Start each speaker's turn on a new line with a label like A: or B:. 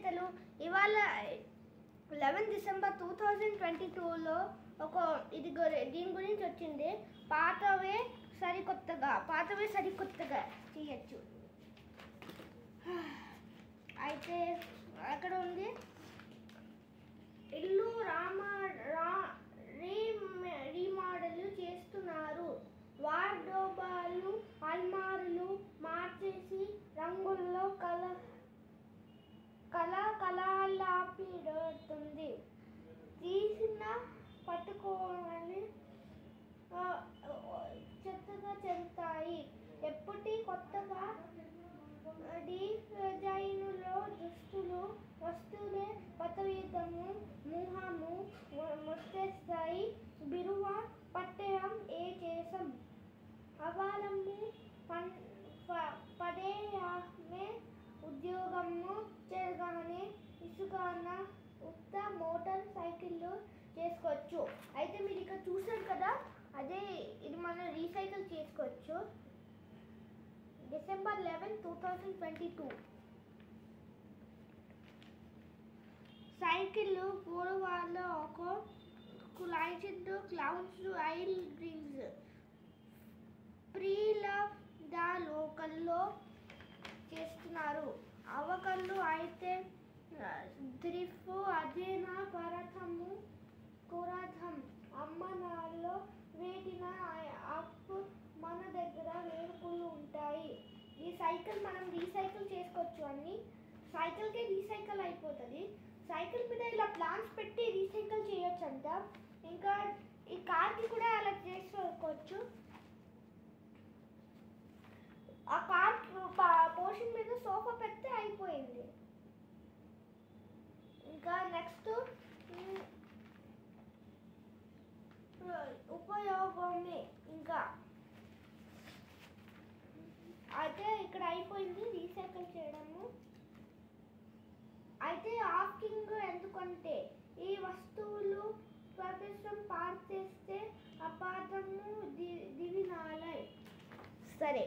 A: అసలు ఇవాళ 11 డిసెంబర్ 2022లో దీని గురించి వచ్చింది. పాతవే సరికొత్తగా చేయొచ్చు. అయితే అక్కడ ఉంది, ఇల్లు రీమోడల్ చేస్తున్నారు. వార్డ్రోబాలు, అల్మారులు మార్చేసి రంగుల్లో కళకళలాడిపోతుంది. తీసిన పట్టుకోని చెత్తగా చెందుతాయి. ఎప్పటి కొత్తగా డిజైనులో వస్తువులే పతవిధము ముఖము మొత్తేస్తాయి. బిరువ పట్టడం చేసం అవాలము పడేయమే ఉద్యోగము చేయగానే ఇసుగాన ఉత్త మోటార్ సైకిళ్ళు చేసుకోవచ్చు. అయితే మీరు ఇక్కడ చూసారు కదా, అదే ఇది మనం రీసైకిల్ చేసుకోవచ్చు. డిసెంబర్ 11, 2022 సైకిళ్ళు పూర్వాల్లో ఒక లైసెన్స్ క్లౌన్స్ ఆయిల్ డ్రింక్స్ ప్రీలవ్ ద లోకల్లో చేస్తున్నారు. అవకళ్ళు అయితే థ్రిఫ్ అదేనా కురథం అమ్మనాల్లో వేటిన అప్ మన దగ్గర వేడుకలు ఉంటాయి. ఈ సైకిల్ మనం రీసైకిల్ చేసుకోవచ్చు. అన్ని సైకిల్కే రీసైకిల్ అయిపోతుంది. సైకిల్ మీద ఇలా ప్లాన్స్ పెట్టి రీసైకిల్ చేయొచ్చు అంట. ఇంకా ఈ కార్కి కూడా అలా చేసుకోవచ్చు. ఆ కార్ పోర్షన్ మీద సోఫా పెడితే అయిపోయింది. ఇంకా నెక్స్ట్ ఉపయోగమే. ఇంకా అయితే ఇక్కడ అయిపోయింది రీసైకిల్ చేయడము. అయితే ఆస్కింగ్ ఎందుకంటే ఈ వస్తువులు ప్రదేశం పార్క్ చేస్తే అపార్థము దివినాలై. సరే.